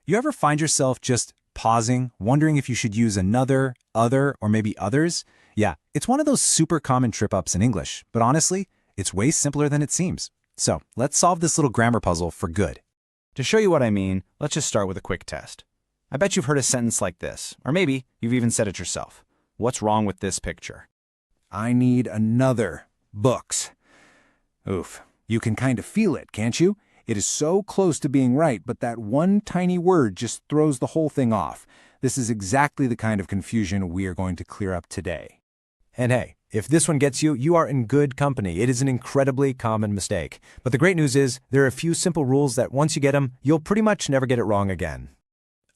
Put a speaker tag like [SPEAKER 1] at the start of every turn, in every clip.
[SPEAKER 1] You ever find yourself just pausing, wondering if you should use another, other, or maybe others? Yeah, it's one of those super common trip-ups in English, but honestly, it's way simpler than it seems. So, let's solve this little grammar puzzle for good.
[SPEAKER 2] To show you what I mean, let's just start with a quick test. I bet you've heard a sentence like this, or maybe you've even said it yourself. What's wrong with this picture?
[SPEAKER 3] I need another books. Oof. You can kind of feel it, can't you? It is so close to being right, but that one tiny word just throws the whole thing off. This is exactly the kind of confusion we are going to clear up today.
[SPEAKER 4] And hey, if this one gets you, you are in good company. It is an incredibly common mistake. But the great news is, there are a few simple rules that once you get them, you'll pretty much never get it wrong again.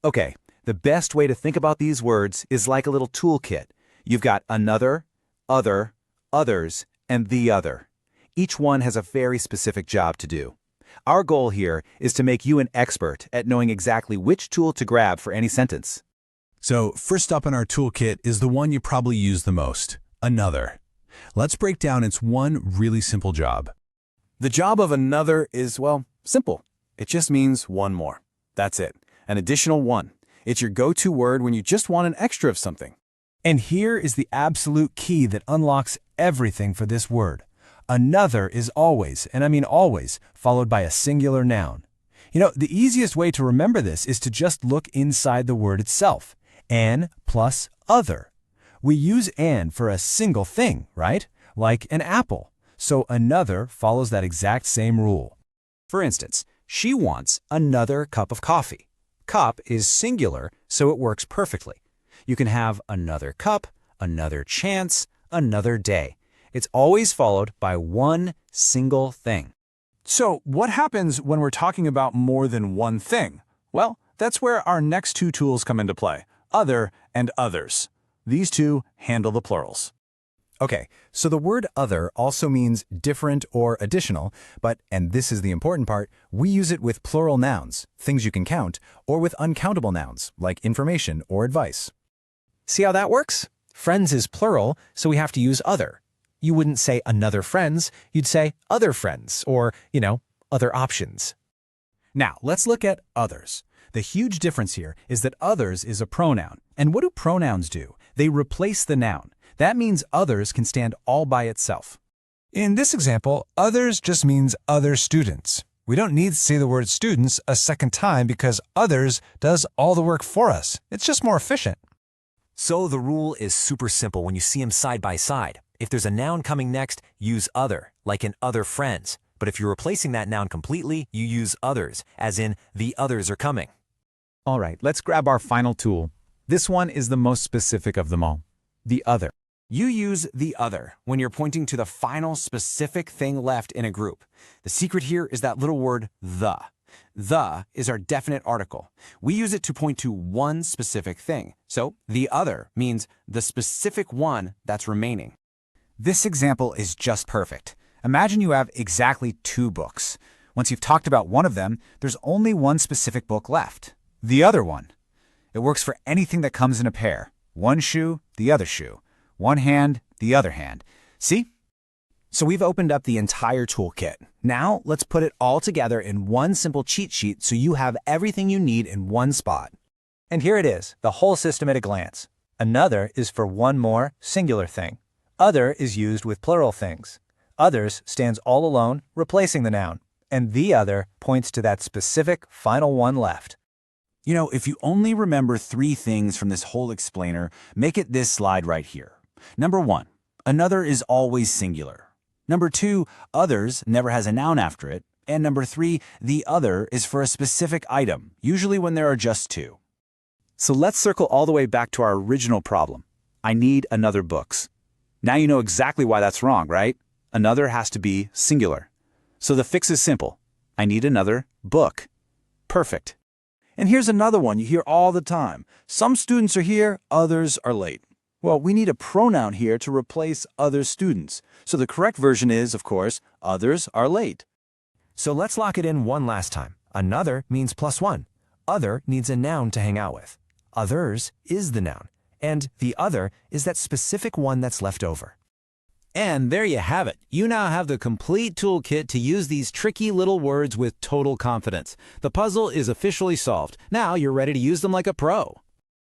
[SPEAKER 4] Okay, the best way to think about these words is like a little toolkit. You've got another, other, others, and the other. Each one has a very specific job to do. Our goal here is to make you an expert at knowing exactly which tool to grab for any sentence.
[SPEAKER 5] So, first up in our toolkit is the one you probably use the most, another. Let's break down its one really simple job.
[SPEAKER 1] The job of another is, well, simple. It just means one more. That's it. An additional one. It's your go-to word when you just want an extra of something.
[SPEAKER 4] And here is the absolute key that unlocks everything for this word. Another is always, and I mean always, followed by a singular noun. You know, the easiest way to remember this is to just look inside the word itself. An plus other. We use an for a single thing, right? Like an apple. So another follows that exact same rule.
[SPEAKER 1] For instance, she wants another cup of coffee. Cup is singular, so it works perfectly. You can have another cup, another chance, another day. It's always followed by one single thing.
[SPEAKER 3] So, what happens when we're talking about more than one thing? Well, that's where our next two tools come into play, other and others. These two handle the plurals.
[SPEAKER 4] Okay, so the word other also means different or additional, but, and this is the important part, we use it with plural nouns, things you can count, or with uncountable nouns, like information or advice. See how that works? Friends is plural, so we have to use other. You wouldn't say another friends, you'd say other friends, or, other options.
[SPEAKER 1] Now, let's look at others. The huge difference here is that others is a pronoun. And what do pronouns do? They replace the noun. That means others can stand all by itself.
[SPEAKER 6] In this example, others just means other students. We don't need to say the word students a second time because others does all the work for us. It's just more efficient.
[SPEAKER 4] So the rule is super simple when you see them side by side. If there's a noun coming next, use other, like in other friends. But if you're replacing that noun completely, you use others, as in the others are coming.
[SPEAKER 1] All right, let's grab our final tool. This one is the most specific of them all, the other. You use the other when you're pointing to the final specific thing left in a group. The secret here is that little word the. The is our definite article. We use it to point to one specific thing. So the other means the specific one that's remaining. This example is just perfect. Imagine you have exactly two books. Once you've talked about one of them, there's only one specific book left, the other one. It works for anything that comes in a pair. One shoe, the other shoe. One hand, the other hand. See? So we've opened up the entire toolkit. Now let's put it all together in one simple cheat sheet so you have everything you need in one spot.
[SPEAKER 4] And here it is, the whole system at a glance. Another is for one more singular thing. Other is used with plural things. Others stands all alone, replacing the noun. And the other points to that specific final one left.
[SPEAKER 1] You know, if you only remember three things from this whole explainer, make it this slide right here. Number 1, another is always singular. Number 2, others never has a noun after it. And number 3, the other is for a specific item, usually when there are just two. So let's circle all the way back to our original problem. I need another books. Now you know exactly why that's wrong, right? Another has to be singular. So the fix is simple. I need another book. Perfect.
[SPEAKER 3] And here's another one you hear all the time. Some students are here, others are late. Well, we need a pronoun here to replace other students. So the correct version is, of course, others are late.
[SPEAKER 4] So let's lock it in one last time. Another means plus one. Other needs a noun to hang out with. Others is the noun. And the other is that specific one that's left over. And there you have it. You now have the complete toolkit to use these tricky little words with total confidence. The puzzle is officially solved. Now you're ready to use them like a pro.